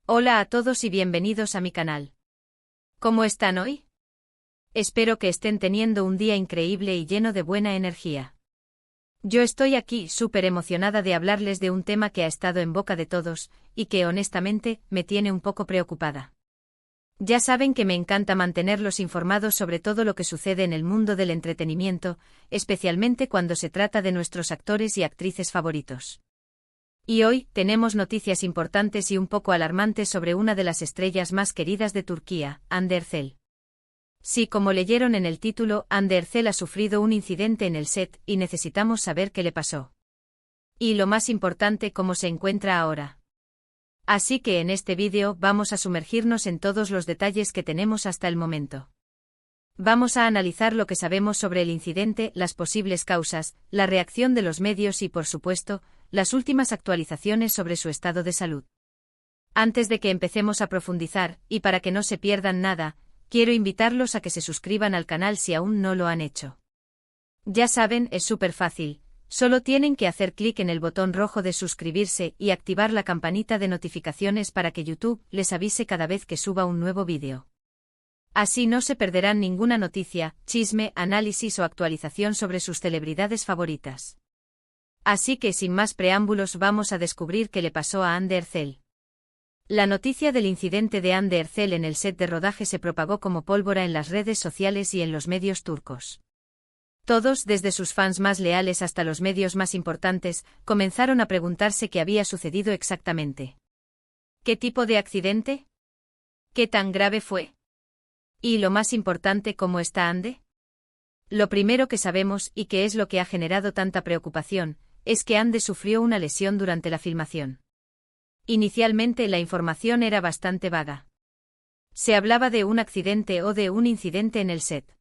Hola a todos y bienvenidos a mi canal. ¿Cómo están hoy? Espero que estén teniendo un día increíble y lleno de buena energía. Yo estoy aquí súper emocionada de hablarles de un tema que ha estado en boca de todos, y que honestamente me tiene un poco preocupada. Ya saben que me encanta mantenerlos informados sobre todo lo que sucede en el mundo del entretenimiento, especialmente cuando se trata de nuestros actores y actrices favoritos. Y hoy tenemos noticias importantes y un poco alarmantes sobre una de las estrellas más queridas de Turquía, Hande Erçel. Sí, como leyeron en el título, Hande Erçel ha sufrido un incidente en el set y necesitamos saber qué le pasó. Y lo más importante, cómo se encuentra ahora. Así que en este vídeo vamos a sumergirnos en todos los detalles que tenemos hasta el momento. Vamos a analizar lo que sabemos sobre el incidente, las posibles causas, la reacción de los medios y, por supuesto, las últimas actualizaciones sobre su estado de salud. Antes de que empecemos a profundizar, y para que no se pierdan nada, quiero invitarlos a que se suscriban al canal si aún no lo han hecho. Ya saben, es súper fácil, solo tienen que hacer clic en el botón rojo de suscribirse y activar la campanita de notificaciones para que YouTube les avise cada vez que suba un nuevo vídeo. Así no se perderán ninguna noticia, chisme, análisis o actualización sobre sus celebridades favoritas. Así que sin más preámbulos vamos a descubrir qué le pasó a Hande Erçel. La noticia del incidente de Hande Erçel en el set de rodaje se propagó como pólvora en las redes sociales y en los medios turcos. Todos, desde sus fans más leales hasta los medios más importantes, comenzaron a preguntarse qué había sucedido exactamente. ¿Qué tipo de accidente? ¿Qué tan grave fue? Y lo más importante, ¿cómo está Hande? Lo primero que sabemos, y que es lo que ha generado tanta preocupación, es que Hande sufrió una lesión durante la filmación. Inicialmente la información era bastante vaga. Se hablaba de un accidente o de un incidente en el set.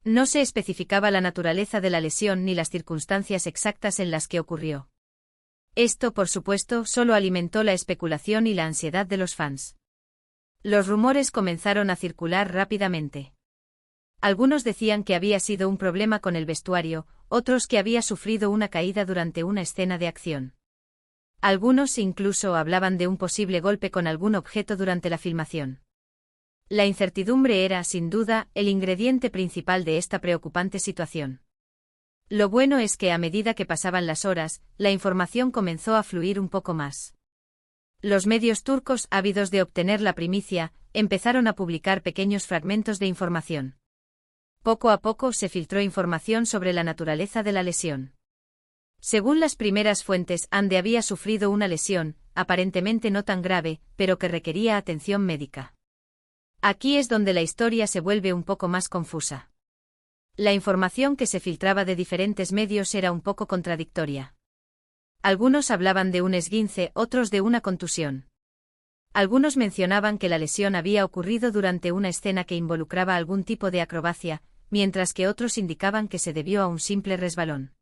No se especificaba la naturaleza de la lesión ni las circunstancias exactas en las que ocurrió. Esto, por supuesto, solo alimentó la especulación y la ansiedad de los fans. Los rumores comenzaron a circular rápidamente. Algunos decían que había sido un problema con el vestuario, otros que había sufrido una caída durante una escena de acción. Algunos incluso hablaban de un posible golpe con algún objeto durante la filmación. La incertidumbre era, sin duda, el ingrediente principal de esta preocupante situación. Lo bueno es que a medida que pasaban las horas, la información comenzó a fluir un poco más. Los medios turcos, ávidos de obtener la primicia, empezaron a publicar pequeños fragmentos de información. Poco a poco se filtró información sobre la naturaleza de la lesión. Según las primeras fuentes, Hande había sufrido una lesión, aparentemente no tan grave, pero que requería atención médica. Aquí es donde la historia se vuelve un poco más confusa. La información que se filtraba de diferentes medios era un poco contradictoria. Algunos hablaban de un esguince, otros de una contusión. Algunos mencionaban que la lesión había ocurrido durante una escena que involucraba algún tipo de acrobacia, mientras que otros indicaban que se debió a un simple resbalón.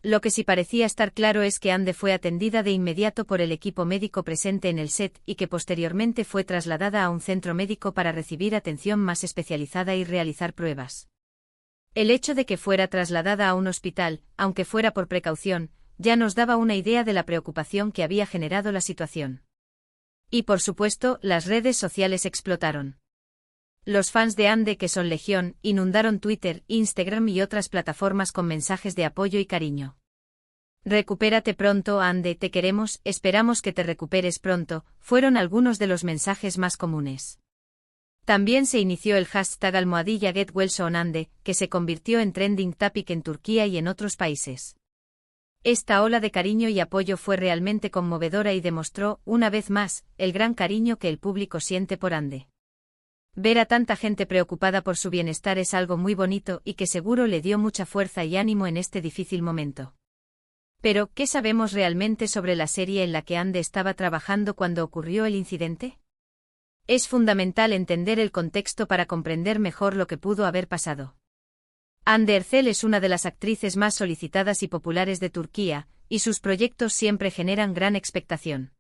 Lo que sí parecía estar claro es que Hande fue atendida de inmediato por el equipo médico presente en el set y que posteriormente fue trasladada a un centro médico para recibir atención más especializada y realizar pruebas. El hecho de que fuera trasladada a un hospital, aunque fuera por precaución, ya nos daba una idea de la preocupación que había generado la situación. Y por supuesto, las redes sociales explotaron. Los fans de Hande, que son legión, inundaron Twitter, Instagram y otras plataformas con mensajes de apoyo y cariño. Recupérate pronto, Hande, te queremos, esperamos que te recuperes pronto, fueron algunos de los mensajes más comunes. También se inició el hashtag #GetWellSoonHande, que se convirtió en trending topic en Turquía y en otros países. Esta ola de cariño y apoyo fue realmente conmovedora y demostró, una vez más, el gran cariño que el público siente por Hande. Ver a tanta gente preocupada por su bienestar es algo muy bonito y que seguro le dio mucha fuerza y ánimo en este difícil momento. Pero, ¿qué sabemos realmente sobre la serie en la que Hande estaba trabajando cuando ocurrió el incidente? Es fundamental entender el contexto para comprender mejor lo que pudo haber pasado. Hande Erçel es una de las actrices más solicitadas y populares de Turquía, y sus proyectos siempre generan gran expectación.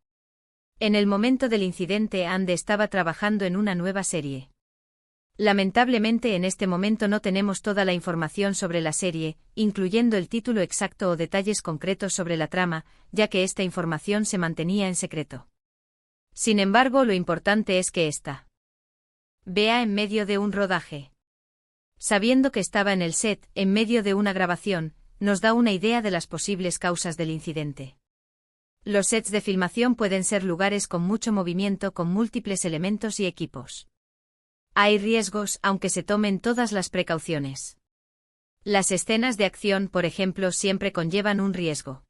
En el momento del incidente, Hande estaba trabajando en una nueva serie. Lamentablemente en este momento no tenemos toda la información sobre la serie, incluyendo el título exacto o detalles concretos sobre la trama, ya que esta información se mantenía en secreto. Sin embargo, lo importante es que esta vea en medio de un rodaje. Sabiendo que estaba en el set, en medio de una grabación, nos da una idea de las posibles causas del incidente. Los sets de filmación pueden ser lugares con mucho movimiento, con múltiples elementos y equipos. Hay riesgos, aunque se tomen todas las precauciones. Las escenas de acción, por ejemplo, siempre conllevan un riesgo.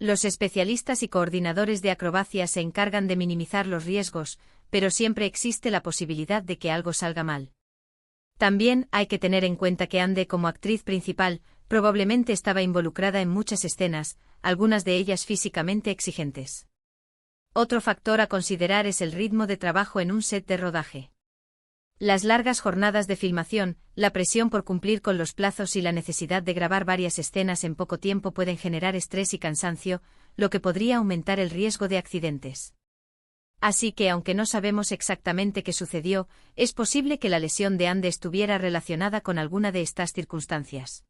Los especialistas y coordinadores de acrobacia se encargan de minimizar los riesgos, pero siempre existe la posibilidad de que algo salga mal. También hay que tener en cuenta que Ande, como actriz principal, probablemente estaba involucrada en muchas escenas, algunas de ellas físicamente exigentes. Otro factor a considerar es el ritmo de trabajo en un set de rodaje. Las largas jornadas de filmación, la presión por cumplir con los plazos y la necesidad de grabar varias escenas en poco tiempo pueden generar estrés y cansancio, lo que podría aumentar el riesgo de accidentes. Así que, aunque no sabemos exactamente qué sucedió, es posible que la lesión de Ande estuviera relacionada con alguna de estas circunstancias.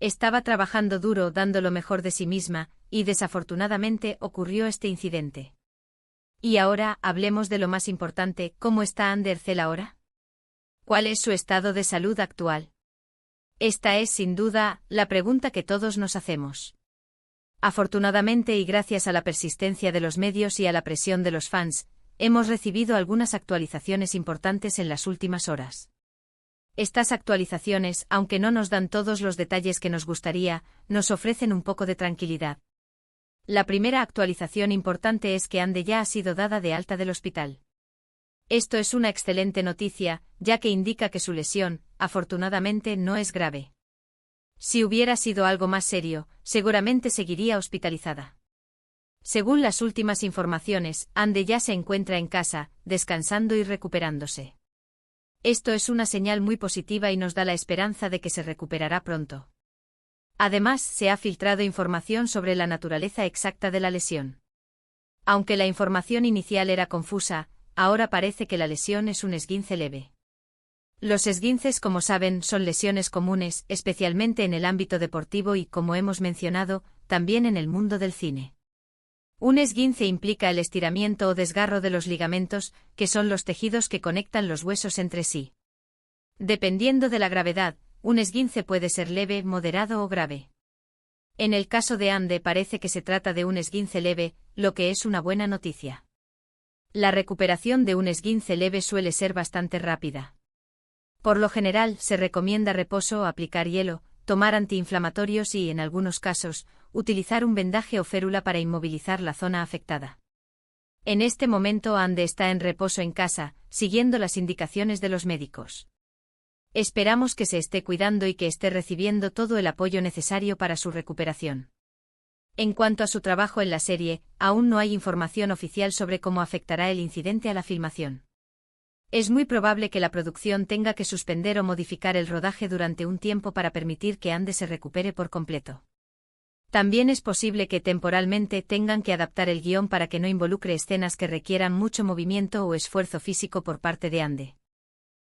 Estaba trabajando duro, dando lo mejor de sí misma, y desafortunadamente ocurrió este incidente. Y ahora, hablemos de lo más importante, ¿cómo está Ande Ercel ahora? ¿Cuál es su estado de salud actual? Esta es, sin duda, la pregunta que todos nos hacemos. Afortunadamente y gracias a la persistencia de los medios y a la presión de los fans, hemos recibido algunas actualizaciones importantes en las últimas horas. Estas actualizaciones, aunque no nos dan todos los detalles que nos gustaría, nos ofrecen un poco de tranquilidad. La primera actualización importante es que Ande ya ha sido dada de alta del hospital. Esto es una excelente noticia, ya que indica que su lesión, afortunadamente, no es grave. Si hubiera sido algo más serio, seguramente seguiría hospitalizada. Según las últimas informaciones, Ande ya se encuentra en casa, descansando y recuperándose. Esto es una señal muy positiva y nos da la esperanza de que se recuperará pronto. Además, se ha filtrado información sobre la naturaleza exacta de la lesión. Aunque la información inicial era confusa, ahora parece que la lesión es un esguince leve. Los esguinces, como saben, son lesiones comunes, especialmente en el ámbito deportivo y, como hemos mencionado, también en el mundo del cine. Un esguince implica el estiramiento o desgarro de los ligamentos, que son los tejidos que conectan los huesos entre sí. Dependiendo de la gravedad, un esguince puede ser leve, moderado o grave. En el caso de Ande parece que se trata de un esguince leve, lo que es una buena noticia. La recuperación de un esguince leve suele ser bastante rápida. Por lo general, se recomienda reposo, aplicar hielo, tomar antiinflamatorios y, en algunos casos, utilizar un vendaje o férula para inmovilizar la zona afectada. En este momento Ande está en reposo en casa, siguiendo las indicaciones de los médicos. Esperamos que se esté cuidando y que esté recibiendo todo el apoyo necesario para su recuperación. En cuanto a su trabajo en la serie, aún no hay información oficial sobre cómo afectará el incidente a la filmación. Es muy probable que la producción tenga que suspender o modificar el rodaje durante un tiempo para permitir que Ande se recupere por completo. También es posible que temporalmente tengan que adaptar el guión para que no involucre escenas que requieran mucho movimiento o esfuerzo físico por parte de Ande.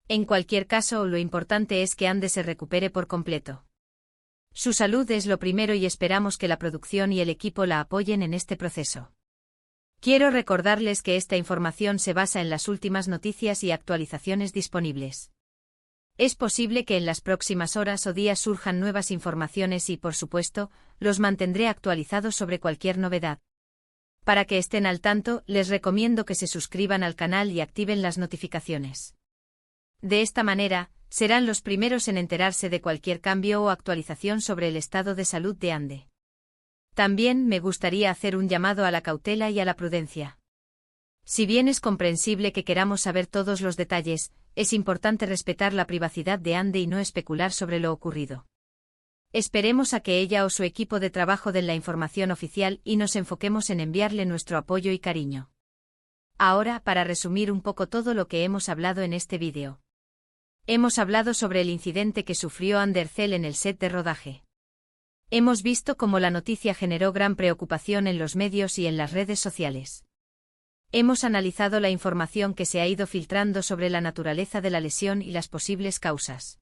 En cualquier caso, lo importante es que Ande se recupere por completo. Su salud es lo primero y esperamos que la producción y el equipo la apoyen en este proceso. Quiero recordarles que esta información se basa en las últimas noticias y actualizaciones disponibles. Es posible que en las próximas horas o días surjan nuevas informaciones y, por supuesto, los mantendré actualizados sobre cualquier novedad. Para que estén al tanto, les recomiendo que se suscriban al canal y activen las notificaciones. De esta manera, serán los primeros en enterarse de cualquier cambio o actualización sobre el estado de salud de Ande. También me gustaría hacer un llamado a la cautela y a la prudencia. Si bien es comprensible que queramos saber todos los detalles, es importante respetar la privacidad de Ande y no especular sobre lo ocurrido. Esperemos a que ella o su equipo de trabajo den la información oficial y nos enfoquemos en enviarle nuestro apoyo y cariño. Ahora, para resumir un poco todo lo que hemos hablado en este vídeo. Hemos hablado sobre el incidente que sufrió Ande Ercel en el set de rodaje. Hemos visto cómo la noticia generó gran preocupación en los medios y en las redes sociales. Hemos analizado la información que se ha ido filtrando sobre la naturaleza de la lesión y las posibles causas.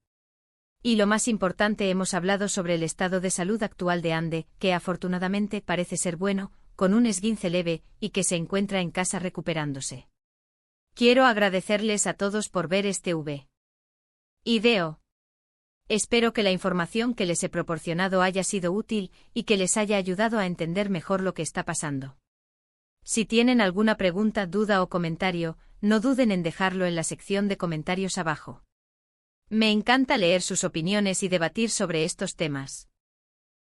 Y lo más importante, hemos hablado sobre el estado de salud actual de Ande, que afortunadamente parece ser bueno, con un esguince leve, y que se encuentra en casa recuperándose. Quiero agradecerles a todos por ver este video. Espero que la información que les he proporcionado haya sido útil y que les haya ayudado a entender mejor lo que está pasando. Si tienen alguna pregunta, duda o comentario, no duden en dejarlo en la sección de comentarios abajo. Me encanta leer sus opiniones y debatir sobre estos temas.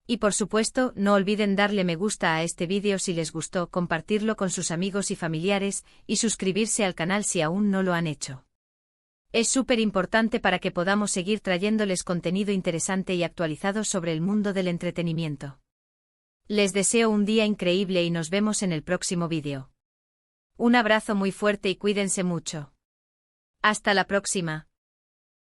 Y por supuesto, no olviden darle me gusta a este vídeo si les gustó, compartirlo con sus amigos y familiares, y suscribirse al canal si aún no lo han hecho. Es súper importante para que podamos seguir trayéndoles contenido interesante y actualizado sobre el mundo del entretenimiento. Les deseo un día increíble y nos vemos en el próximo vídeo. Un abrazo muy fuerte y cuídense mucho. Hasta la próxima.